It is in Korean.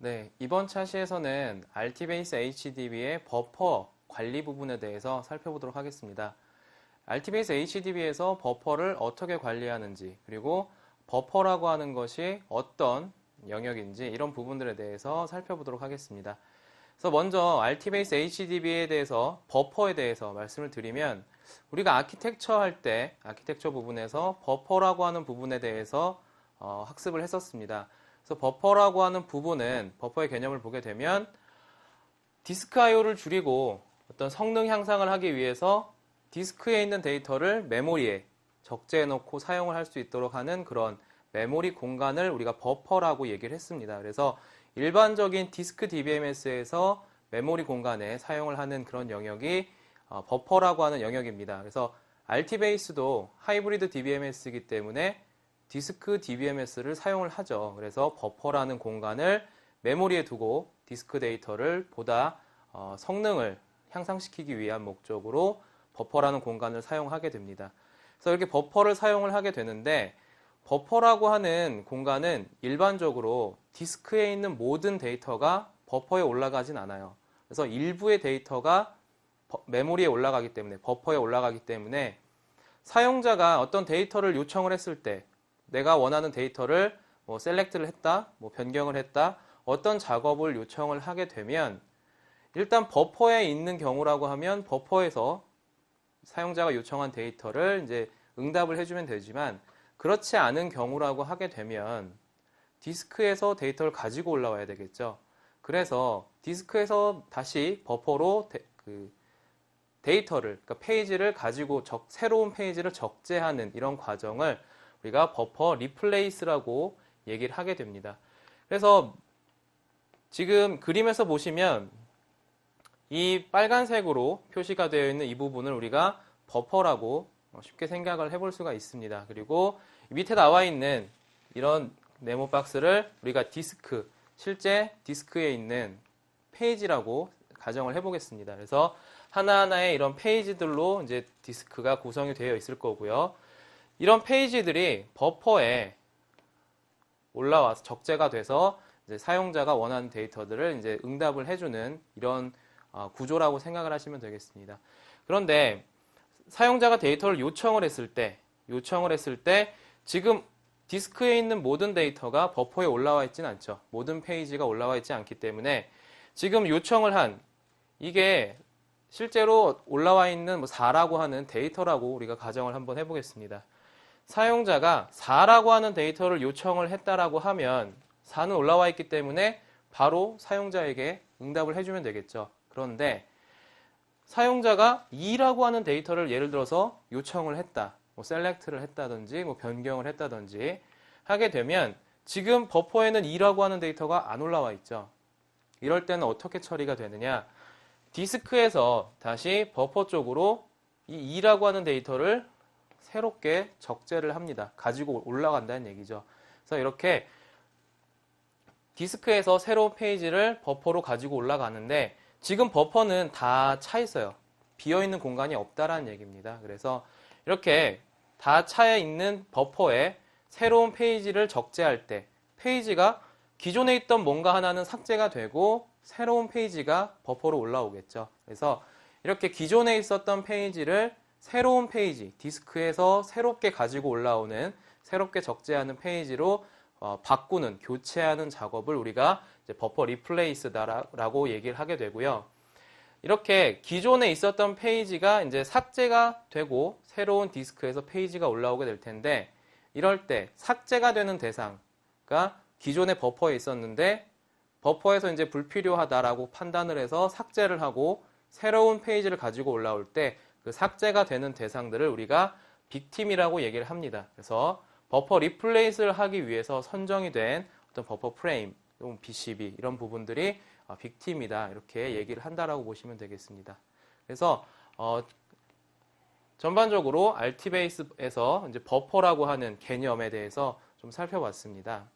네, 이번 차시에서는 RTbase HDB의 버퍼 관리 부분에 대해서 살펴보도록 하겠습니다. RTbase HDB에서 버퍼를 어떻게 관리하는지, 그리고 버퍼라고 하는 것이 어떤 영역인지 이런 부분들에 대해서 살펴보도록 하겠습니다. 그래서 먼저 RTbase HDB에 대해서 버퍼에 대해서 말씀을 드리면 우리가 아키텍처 할 때 아키텍처 부분에서 버퍼라고 하는 부분에 대해서 학습을 했었습니다. 그래서 버퍼라고 하는 부분은 버퍼의 개념을 보게 되면 디스크 IO를 줄이고 어떤 성능 향상을 하기 위해서 디스크에 있는 데이터를 메모리에 적재해 놓고 사용을 할 수 있도록 하는 그런 메모리 공간을 우리가 버퍼라고 얘기를 했습니다. 그래서 일반적인 디스크 DBMS에서 메모리 공간에 사용을 하는 그런 영역이 버퍼라고 하는 영역입니다. 그래서 RTbase도 하이브리드 DBMS이기 때문에 디스크 DBMS를 사용을 하죠. 그래서 버퍼라는 공간을 메모리에 두고 디스크 데이터를 보다 성능을 향상시키기 위한 목적으로 버퍼라는 공간을 사용하게 됩니다. 그래서 이렇게 버퍼를 사용을 하게 되는데 버퍼라고 하는 공간은 일반적으로 디스크에 있는 모든 데이터가 버퍼에 올라가진 않아요. 그래서 일부의 데이터가 메모리에 올라가기 때문에 버퍼에 올라가기 때문에 사용자가 어떤 데이터를 요청을 했을 때 내가 원하는 데이터를 셀렉트를 했다, 변경을 했다, 어떤 작업을 요청을 하게 되면 일단 버퍼에 있는 경우라고 하면 버퍼에서 사용자가 요청한 데이터를 이제 응답을 해주면 되지만 그렇지 않은 경우라고 하게 되면 디스크에서 데이터를 가지고 올라와야 되겠죠. 그래서 디스크에서 다시 버퍼로 데이터를, 그러니까 페이지를 가지고 새로운 페이지를 적재하는 이런 과정을 우리가 버퍼 리플레이스라고 얘기를 하게 됩니다. 그래서 지금 그림에서 보시면 이 빨간색으로 표시가 되어 있는 이 부분을 우리가 버퍼라고 쉽게 생각을 해볼 수가 있습니다. 그리고 밑에 나와 있는 이런 네모 박스를 우리가 디스크, 실제 디스크에 있는 페이지라고 가정을 해보겠습니다. 그래서 하나하나의 이런 페이지들로 이제 디스크가 구성이 되어 있을 거고요. 이런 페이지들이 버퍼에 올라와서 적재가 돼서 이제 사용자가 원하는 데이터들을 이제 응답을 해주는 이런 구조라고 생각을 하시면 되겠습니다. 그런데 사용자가 데이터를 요청을 했을 때 지금 디스크에 있는 모든 데이터가 버퍼에 올라와 있지는 않죠. 모든 페이지가 올라와 있지 않기 때문에 지금 요청을 한 이게 실제로 올라와 있는 4라고 하는 데이터라고 우리가 가정을 한번 해보겠습니다. 사용자가 4라고 하는 데이터를 요청을 했다라고 하면 4는 올라와 있기 때문에 바로 사용자에게 응답을 해주면 되겠죠. 그런데 사용자가 2라고 하는 데이터를 예를 들어서 요청을 했다. 셀렉트를 했다든지 변경을 했다든지 하게 되면 지금 버퍼에는 2라고 하는 데이터가 안 올라와 있죠. 이럴 때는 어떻게 처리가 되느냐? 디스크에서 다시 버퍼 쪽으로 이 2라고 하는 데이터를 새롭게 적재를 합니다. 가지고 올라간다는 얘기죠. 그래서 이렇게 디스크에서 새로운 페이지를 버퍼로 가지고 올라가는데 지금 버퍼는 다 차 있어요. 비어있는 공간이 없다라는 얘기입니다. 그래서 이렇게 다 차 있는 버퍼에 새로운 페이지를 적재할 때 페이지가 기존에 있던 뭔가 하나는 삭제가 되고 새로운 페이지가 버퍼로 올라오겠죠. 그래서 이렇게 기존에 있었던 페이지를 새로운 페이지, 디스크에서 새롭게 가지고 올라오는, 새롭게 적재하는 페이지로 바꾸는, 교체하는 작업을 우리가 이제 버퍼 리플레이스다라고 얘기를 하게 되고요. 이렇게 기존에 있었던 페이지가 이제 삭제가 되고 새로운 디스크에서 페이지가 올라오게 될 텐데 이럴 때 삭제가 되는 대상가 기존의 버퍼에 있었는데 버퍼에서 이제 불필요하다라고 판단을 해서 삭제를 하고 새로운 페이지를 가지고 올라올 때 그 삭제가 되는 대상들을 우리가 빅팀이라고 얘기를 합니다. 그래서 버퍼 리플레이스를 하기 위해서 선정이 된 어떤 버퍼 프레임, BCB 이런 부분들이 빅팀이다 이렇게 얘기를 한다라고 보시면 되겠습니다. 그래서 전반적으로 RTbase에서 이제 버퍼라고 하는 개념에 대해서 좀 살펴봤습니다.